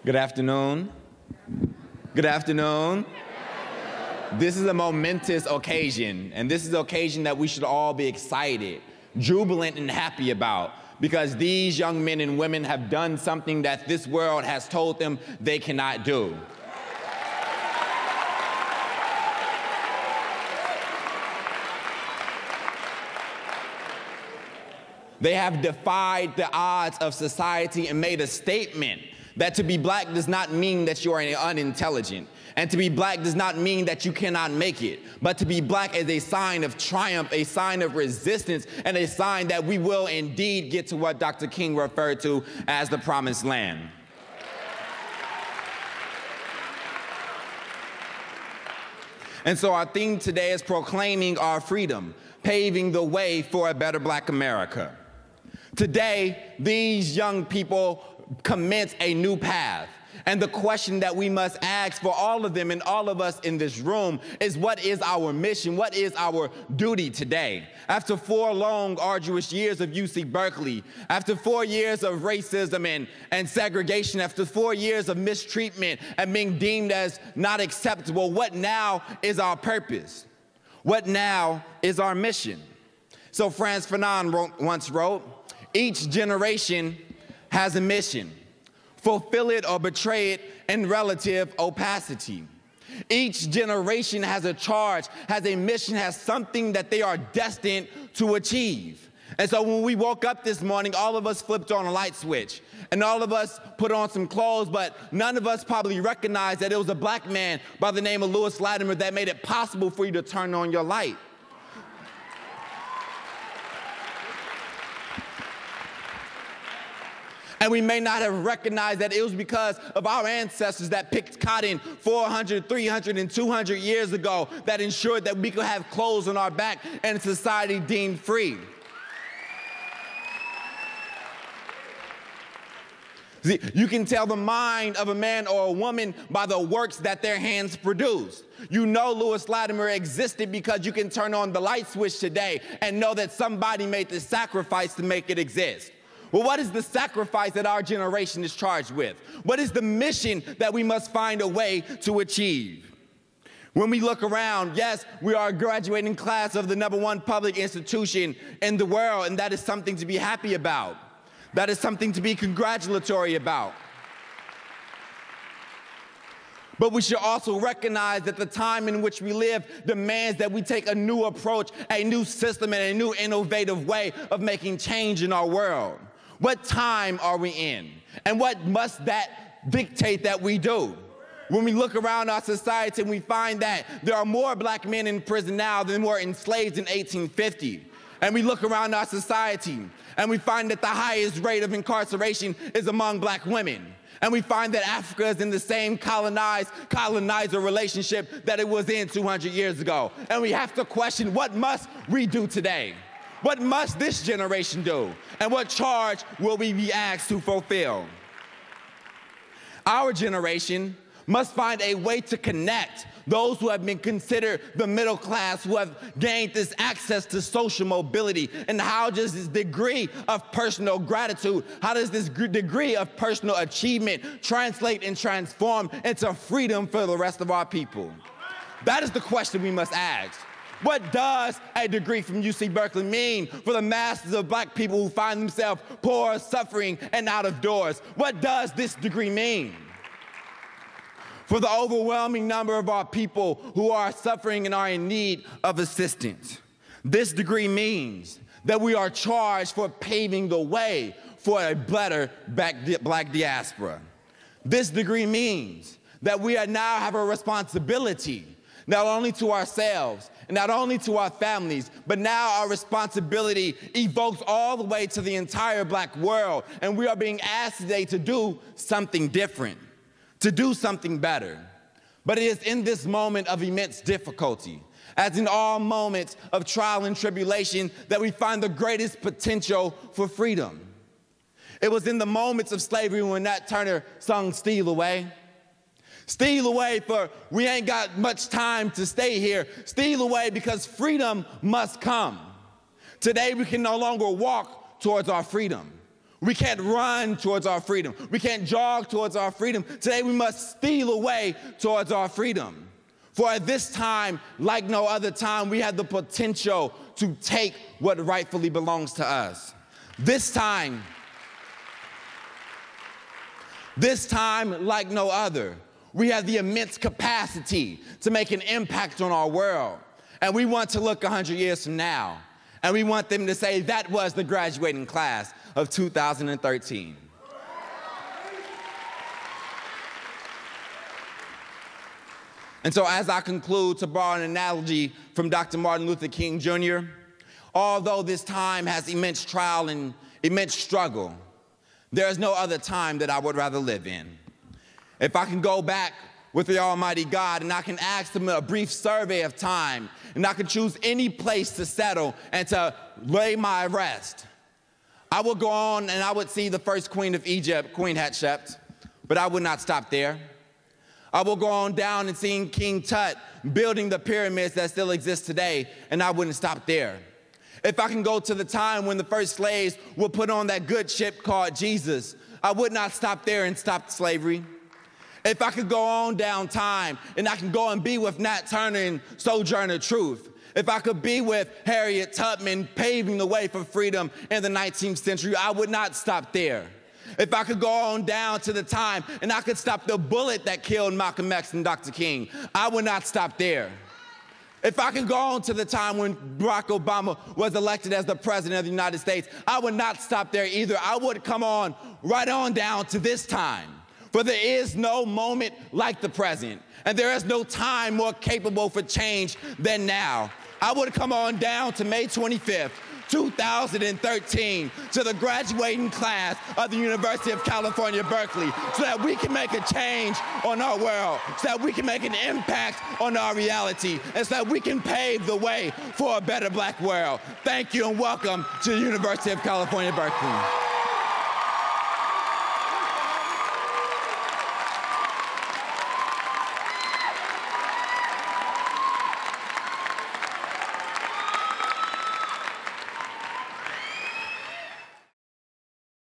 Good afternoon. Good afternoon. This is a momentous occasion, and this is an occasion that we should all be excited, jubilant, and happy about, because these young men and women have done something that this world has told them they cannot do. They have defied the odds of society and made a statement that to be black does not mean that you are unintelligent. And to be black does not mean that you cannot make it. But to be black is a sign of triumph, a sign of resistance, and a sign that we will indeed get to what Dr. King referred to as the promised land. And so our theme today is proclaiming our freedom, paving the way for a better black America. Today, these young people commence a new path. And the question that we must ask for all of them and all of us in this room is, what is our mission? What is our duty today? After 4 long, arduous years of UC Berkeley, after 4 years of racism and segregation, after 4 years of mistreatment and being deemed as not acceptable, what now is our purpose? What now is our mission? So Frantz Fanon once wrote, "Each generation has a mission. Fulfill it or betray it in relative opacity. Each generation has a charge, has a mission, has something that they are destined to achieve." And so when we woke up this morning, all of us flipped on a light switch, and all of us put on some clothes, but none of us probably recognized that it was a black man by the name of Lewis Latimer that made it possible for you to turn on your light. And we may not have recognized that it was because of our ancestors that picked cotton 400, 300, and 200 years ago that ensured that we could have clothes on our back and society deemed free. See, you can tell the mind of a man or a woman by the works that their hands produce. You know Lewis Latimer existed because you can turn on the light switch today and know that somebody made the sacrifice to make it exist. Well, what is the sacrifice that our generation is charged with? What is the mission that we must find a way to achieve? When we look around, yes, we are a graduating class of the #1 public institution in the world, and that is something to be happy about. That is something to be congratulatory about. But we should also recognize that the time in which we live demands that we take a new approach, a new system, and a new innovative way of making change in our world. What time are we in? And what must that dictate that we do? When we look around our society and we find that there are more black men in prison now than were enslaved in 1850. And we look around our society and we find that the highest rate of incarceration is among black women. And we find that Africa is in the same colonizer relationship that it was in 200 years ago. And we have to question, what must we do today? What must this generation do? And what charge will we be asked to fulfill? Our generation must find a way to connect those who have been considered the middle class, who have gained this access to social mobility. And how does this degree of personal gratitude, how does this degree of personal achievement translate and transform into freedom for the rest of our people? That is the question we must ask. What does a degree from UC Berkeley mean for the masses of black people who find themselves poor, suffering, and out of doors? What does this degree mean for the overwhelming number of our people who are suffering and are in need of assistance? This degree means that we are charged for paving the way for a better black diaspora. This degree means that we now have a responsibility, not only to ourselves, and not only to our families, but now our responsibility evokes all the way to the entire black world. And we are being asked today to do something different, to do something better. But it is in this moment of immense difficulty, as in all moments of trial and tribulation, that we find the greatest potential for freedom. It was in the moments of slavery when Nat Turner sung "Steal Away." Steal away, for we ain't got much time to stay here. Steal away because freedom must come. Today we can no longer walk towards our freedom. We can't run towards our freedom. We can't jog towards our freedom. Today we must steal away towards our freedom. For at this time, like no other time, we have the potential to take what rightfully belongs to us. This time, like no other, we have the immense capacity to make an impact on our world. And we want to look 100 years from now, and we want them to say that was the graduating class of 2013. And so as I conclude, to borrow an analogy from Dr. Martin Luther King Jr., although this time has immense trial and immense struggle, there is no other time that I would rather live in. If I can go back with the Almighty God and I can ask Him a brief survey of time, and I can choose any place to settle and to lay my rest, I would go on and I would see the first queen of Egypt, Queen Hatshepsut, but I would not stop there. I will go on down and see King Tut building the pyramids that still exist today, and I wouldn't stop there. If I can go to the time when the first slaves were put on that good ship called Jesus, I would not stop there and stop slavery. If I could go on down time and I can go and be with Nat Turner and Sojourner Truth, if I could be with Harriet Tubman paving the way for freedom in the 19th century, I would not stop there. If I could go on down to the time and I could stop the bullet that killed Malcolm X and Dr. King, I would not stop there. If I could go on to the time when Barack Obama was elected as the president of the United States, I would not stop there either. I would come on right on down to this time. For there is no moment like the present, and there is no time more capable for change than now. I would come on down to May 25th, 2013, to the graduating class of the University of California, Berkeley, so that we can make a change on our world, so that we can make an impact on our reality, and so that we can pave the way for a better black world. Thank you and welcome to the University of California, Berkeley.